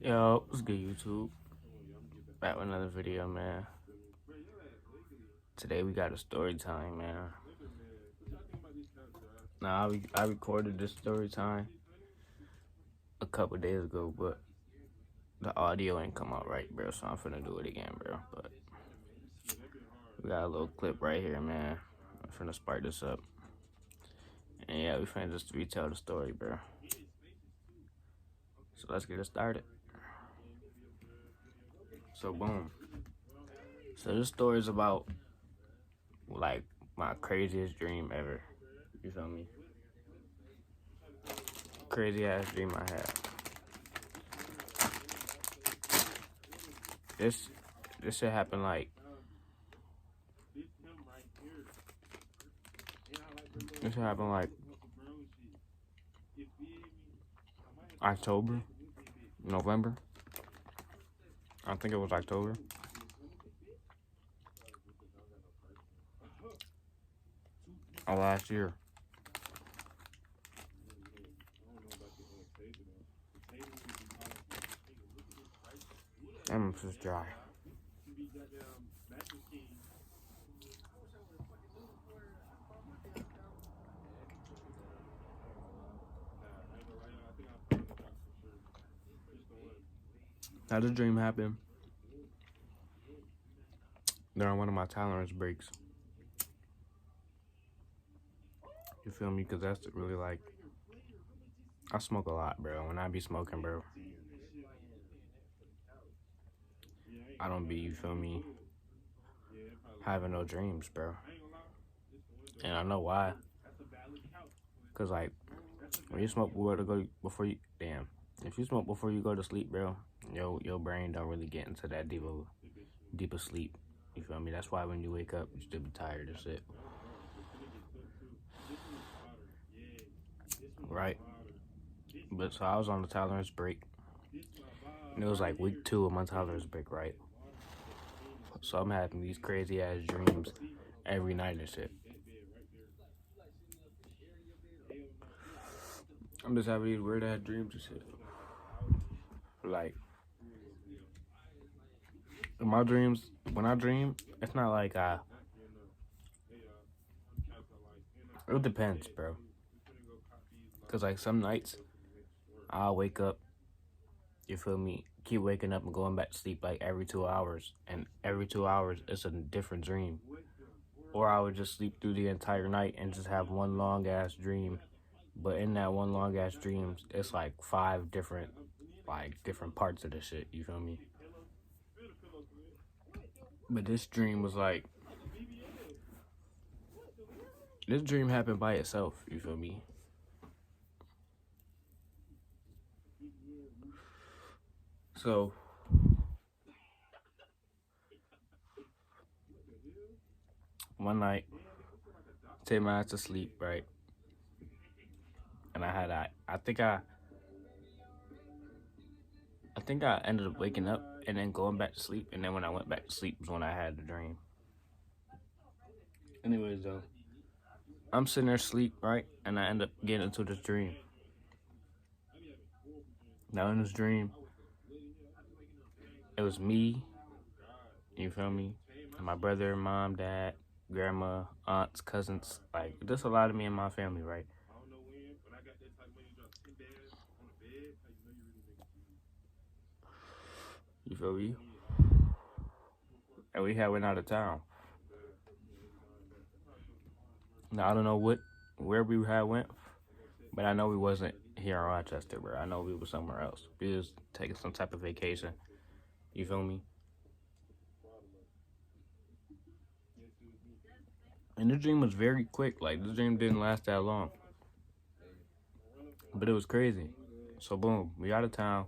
Yo, what's good, YouTube? Back with another video, man. Today we got a story time, man. Now, I recorded this story time a couple days ago, but the audio ain't come out right, bro, so I'm finna do it again, bro. But we got a little clip right here, man. I'm finna spark this up. And yeah, we finna just retell the story, bro. So let's get it started. So, boom. So this story is about, like, my craziest dream ever. You feel me? Crazy ass dream I had. This shit happened like October, November. I think it was October. Of last year. I'm just dry. Now this dream happened during one of my tolerance breaks. You feel me? Because that's really like, I smoke a lot, bro. When I be smoking, bro, I don't be, you feel me, having no dreams, bro. And I know why. Because, like, when you smoke before you smoke before you go to sleep, bro, your brain don't really get into that deeper sleep. You feel me? That's why when you wake up, you still be tired and shit. Right? But so I was on the tolerance break. And it was like week 2 of my tolerance break, right? So I'm having these crazy ass dreams every night and shit. I'm just having these weird ass dreams and shit. Like, in my dreams, when I dream, it's not like it depends, bro. Cause like some nights, I'll wake up, you feel me, keep waking up and going back to sleep like every 2 hours. And every 2 hours, it's a different dream. Or I would just sleep through the entire night and just have one long ass dream. But in that one long ass dream, it's like 5 different parts of the shit, you feel me? But this dream was like, this dream happened by itself, you feel me? So, one night, take my ass to sleep, right? And I think I ended up waking up and then going back to sleep. And then when I went back to sleep was when I had the dream. Anyways, though, I'm sitting there asleep, right? And I end up getting into this dream. Now in this dream, it was me, you feel me? And my brother, mom, dad, grandma, aunts, cousins, like just a lot of me and my family, right? You feel me? And we had went out of town. Now I don't know where we had went, but I know we wasn't here in Rochester, bro. I know we was somewhere else. We was taking some type of vacation. You feel me? And the dream was very quick. Like, the dream didn't last that long. But it was crazy. So, boom, we out of town.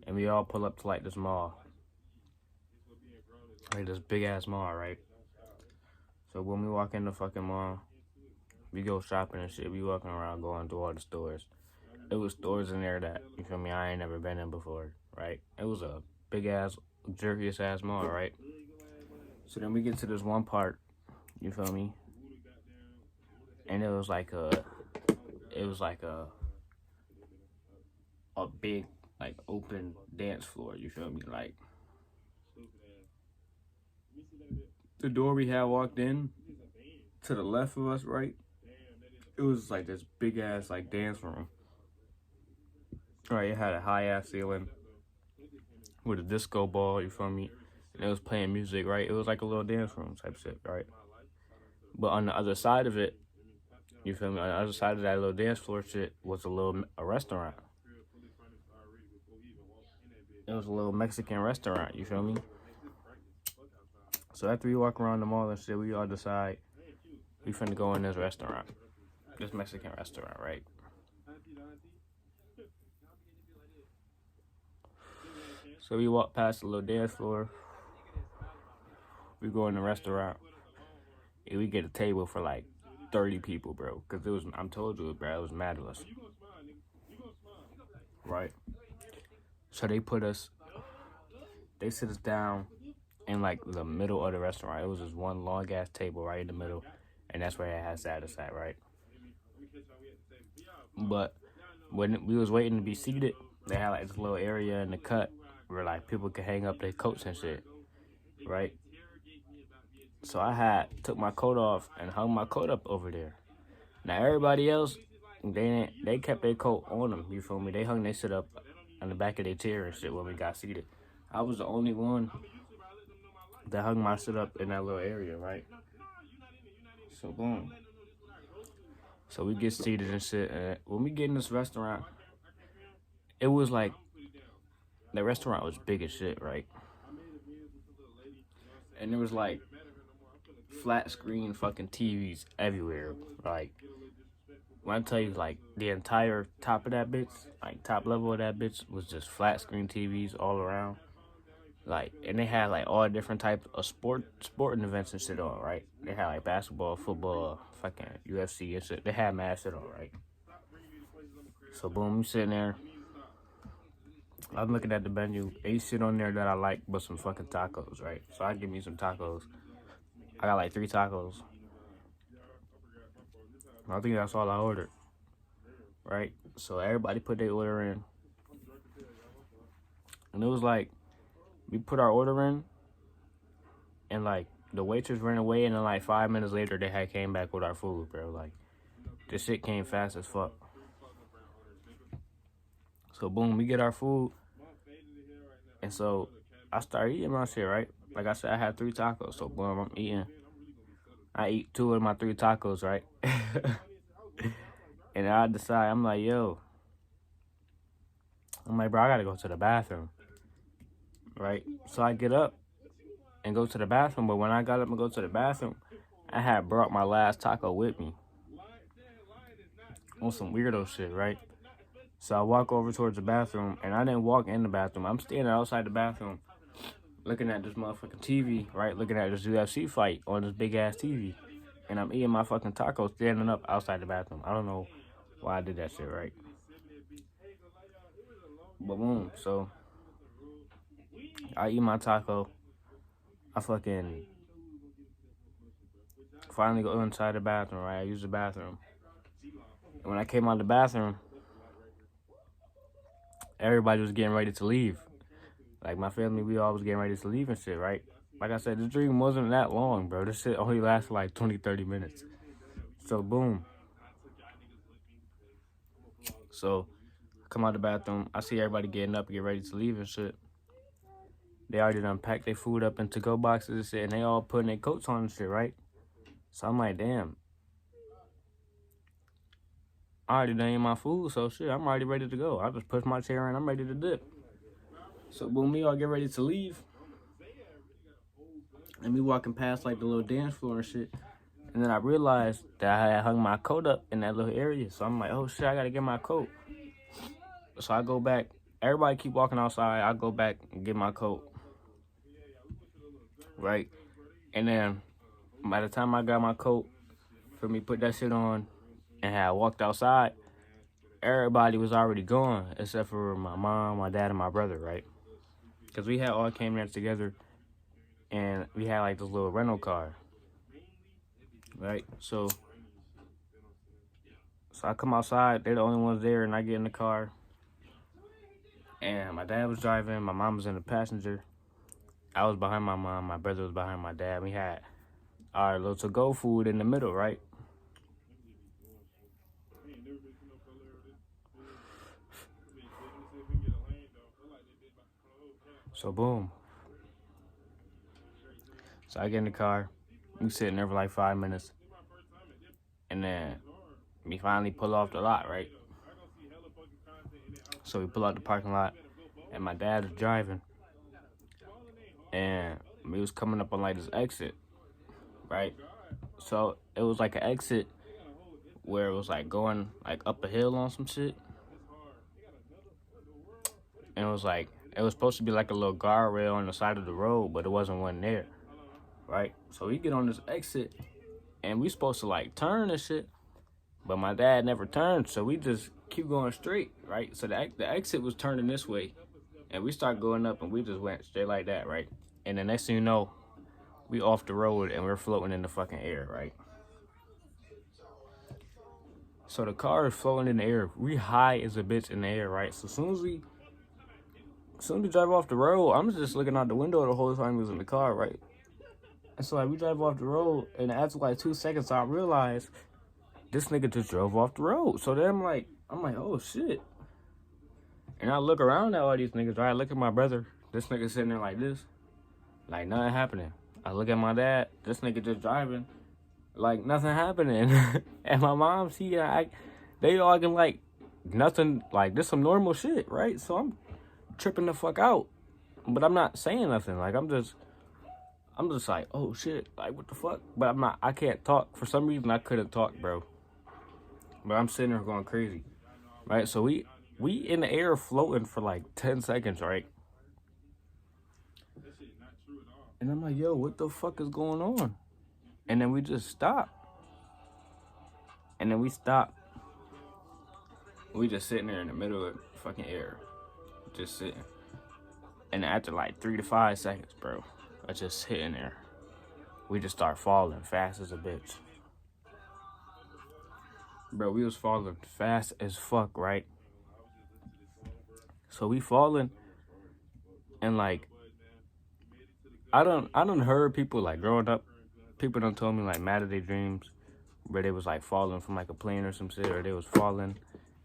And we all pull up to, like, this mall. Like, this big-ass mall, right? So, when we walk in the fucking mall, we go shopping and shit. We walking around going to all the stores. It was stores in there that, you feel me, I ain't never been in before, right? It was a big-ass, luxurious-ass mall, right? So, then we get to this one part. You feel me? And it was like a big like open dance floor. You feel me? Like the door we had walked in to the left of us, right? It was like this big ass like dance room. Right, it had a high ass ceiling with a disco ball. You feel me? And it was playing music, right? It was like a little dance room type shit, right? But on the other side of it, you feel me? On the other side of that little dance floor shit was a restaurant. It was a little Mexican restaurant. You feel me? So after we walk around the mall and shit, we all decide we finna go in this restaurant, this Mexican restaurant, right? So we walk past the little dance floor. We go in the restaurant. And we get a table for like 30 people, bro. Cause it was, I'm told you, bro, it was mad of us. Right? So they sit us down in like the middle of the restaurant. It was just one long ass table right in the middle. And that's where it had sat us at, right? But when we was waiting to be seated, they had like this little area in the cut where like people could hang up their coats and shit, right? So I took my coat off and hung my coat up over there. Now everybody else, they kept their coat on them. You feel me? They hung their shit up on the back of their chair and shit when we got seated. I was the only one that hung my shit up in that little area, right? So boom. So we get seated and shit. And when we get in this restaurant, it was like the restaurant was big as shit, right? And there was like flat screen fucking TVs everywhere. Like when I tell you, like the entire top of that bitch, like top level of that bitch was just flat screen TVs all around. Like, and they had like all different types of sporting events and shit on, right? They had like basketball, football, fucking UFC and shit. They had mad shit on, right? So boom, I'm sitting there. I'm looking at the menu. Ain't shit on there that I like but some fucking tacos, right? So I give me some tacos. I got like 3 tacos. I think that's all I ordered, right? So everybody put their order in. And it was like, we put our order in, and like the waitress ran away, and then like 5 minutes later they had came back with our food, bro. Like this shit came fast as fuck. So boom, we get our food, and so I started eating my shit, right? Like I said, I had 3 tacos, so boom, I'm eating. I eat 2 of my 3 tacos, right? And I decide, I'm like, bro, I gotta go to the bathroom, right? So I get up and go to the bathroom, but when I got up and go to the bathroom, I had brought my last taco with me on some weirdo shit, right? So I walk over towards the bathroom, and I didn't walk in the bathroom. I'm standing outside the bathroom looking at this motherfucking TV, right? Looking at this UFC fight on this big-ass TV. And I'm eating my fucking tacos standing up outside the bathroom. I don't know why I did that shit, right? But boom, so I eat my taco. I fucking finally go inside the bathroom, right? I use the bathroom. And when I came out of the bathroom, everybody was getting ready to leave. Like, my family, we all was getting ready to leave and shit, right? Like I said, this dream wasn't that long, bro. This shit only lasted like 20, 30 minutes. So, boom. So, I come out the bathroom. I see everybody getting up and get ready to leave and shit. They already done packed their food up in to-go boxes and shit, and they all putting their coats on and shit, right? So, I'm like, damn. I already done ate my food, so shit, I'm already ready to go. I just push my chair in, I'm ready to dip. So boom, we all get ready to leave. And we walking past like the little dance floor and shit. And then I realized that I had hung my coat up in that little area. So I'm like, oh shit, I gotta get my coat. So I go back. Everybody keep walking outside. I go back and get my coat. Right? And then by the time I got my coat, for me put that shit on and had walked outside, everybody was already gone except for my mom, my dad, and my brother, right? Because we had all came there together, and we had like this little rental car, right? So I come outside, they're the only ones there, and I get in the car. And my dad was driving, my mom was in the passenger. I was behind my mom, my brother was behind my dad. We had our little to-go food in the middle, right? So boom. So I get in the car. We sitting there for like 5 minutes. And then we finally pull off the lot, right? So we pull out the parking lot. And my dad is driving. And we was coming up on like this exit, right? So it was like an exit where it was like going like up a hill on some shit. And it was like, it was supposed to be like a little guardrail on the side of the road, but it wasn't one there, right? So we get on this exit, and we supposed to like turn and shit, but my dad never turned, so we just keep going straight, right? So the exit was turning this way, and we start going up, and we just went straight like that, right? And the next thing you know, we off the road, and we're floating in the fucking air, right? So the car is floating in the air. We high as a bitch in the air, right? So as soon as we drive off the road, I'm just looking out the window the whole time we was in the car, right? And so like we drive off the road, and after like 2 seconds, I realized this nigga just drove off the road. So then I'm like, oh shit. And I look around at all these niggas, right? I look at my brother, this nigga sitting there like this, like nothing happening. I look at my dad, this nigga just driving, like nothing happening. And my mom, they all acting like nothing, like this some normal shit, right? So I'm tripping the fuck out, but I'm not saying nothing. Like I'm just like, oh shit, like what the fuck? But I can't talk. For some reason I couldn't talk, bro. But I'm sitting there going crazy, right? So we in the air floating for like 10 seconds, right? And I'm like, yo, what the fuck is going on? And then we just stop. And then we stop. We just sitting there in the middle of fucking air, just sitting. And after like 3 to 5 seconds, bro, I just sitting there. We just start falling fast as a bitch. Bro, we was falling fast as fuck, right? So we falling, and like, I done heard people like growing up, people done told me like mad at their dreams, where they was like falling from like a plane or some shit, or they was falling,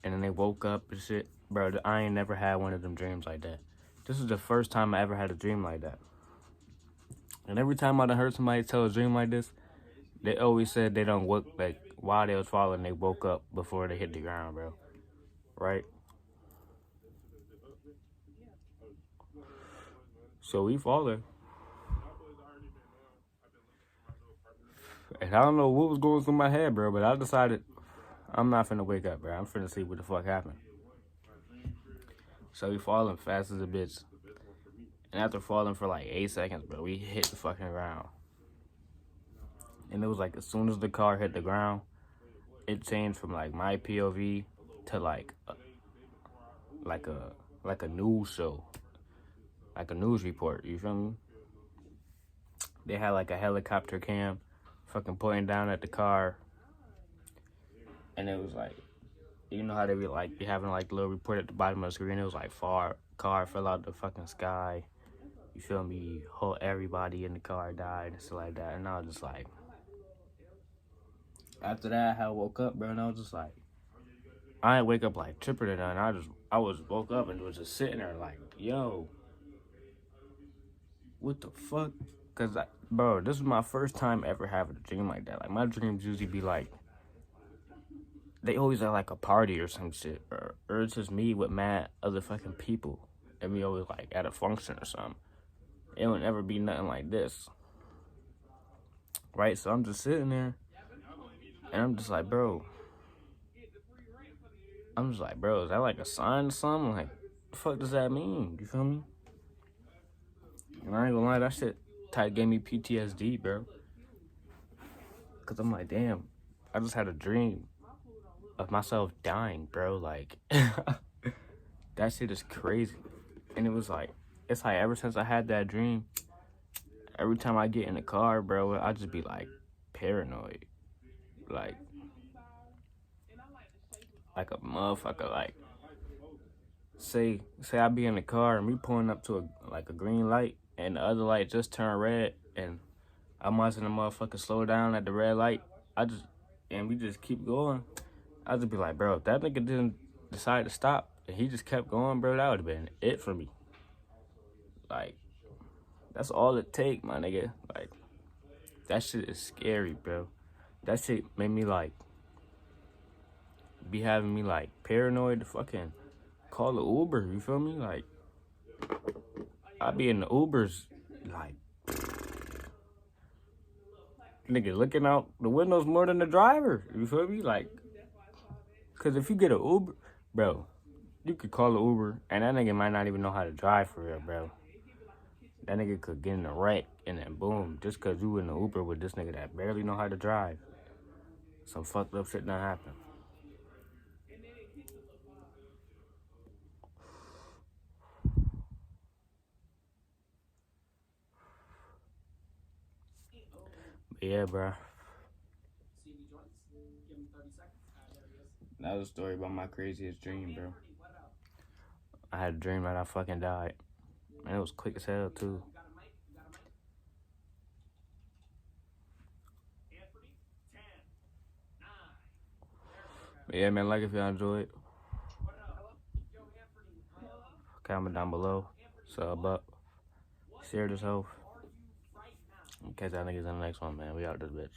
and then they woke up and shit. Bro, I ain't never had one of them dreams like that. This is the first time I ever had a dream like that. And every time I done heard somebody tell a dream like this, they always said they don't woke, like, while they was falling, they woke up before they hit the ground, bro. Right? So we falling. And I don't know what was going through my head, bro, but I decided I'm not finna wake up, bro. I'm finna see what the fuck happened. So we falling fast as a bitch. And after falling for like 8 seconds, bro, we hit the fucking ground. And it was like as soon as the car hit the ground, it changed from like my POV to like a news show, like a news report. You feel me? They had like a helicopter cam, fucking pointing down at the car, and it was like, you know how they be having like a little report at the bottom of the screen. It was like car fell out the fucking sky. You feel me? Everybody in the car died and stuff like that. And I was just like, after that, I woke up, bro, and I was just like, I didn't wake up like tripping or nothing. I woke up and was just sitting there like, yo, what the fuck? Cause bro, this was my first time ever having a dream like that. Like my dreams usually be like, they always at like a party or some shit, or it's just me with mad other fucking people, and we always like at a function or something. It would never be nothing like this, right? So I'm just sitting there, and I'm just like, bro. Is that like a sign or something? Like, the fuck does that mean? You feel me? And I ain't gonna lie, that shit type gave me PTSD, bro. Cause I'm like, damn, I just had a dream of myself dying, bro. Like, that shit is crazy. And it was like, it's like ever since I had that dream, every time I get in the car, bro, I just be like paranoid. Like a motherfucker, like say I be in the car and we pulling up to a green light and the other light just turned red and I'm watching the motherfucker slow down at the red light. And we just keep going. I just be like, bro, if that nigga didn't decide to stop and he just kept going, bro, that would have been it for me. Like, that's all it take, my nigga. Like, that shit is scary, bro. That shit made me like be having me like paranoid to fucking call the Uber, you feel me? Like, I be in the Ubers, like, nigga looking out the windows more than the driver, you feel me? Like, cause if you get an Uber, bro, you could call an Uber and that nigga might not even know how to drive for real, bro. That nigga could get in a wreck and then boom, just cause you in the Uber with this nigga that barely know how to drive. Some fucked up shit done happen. But yeah, bro. That was a story about my craziest dream, bro. I had a dream that I fucking died. And it was quick as hell, too. But yeah, man, like if y'all enjoyed, comment down below, sub up, share this hoe. Catch y'all niggas in the next one, man. We out this bitch.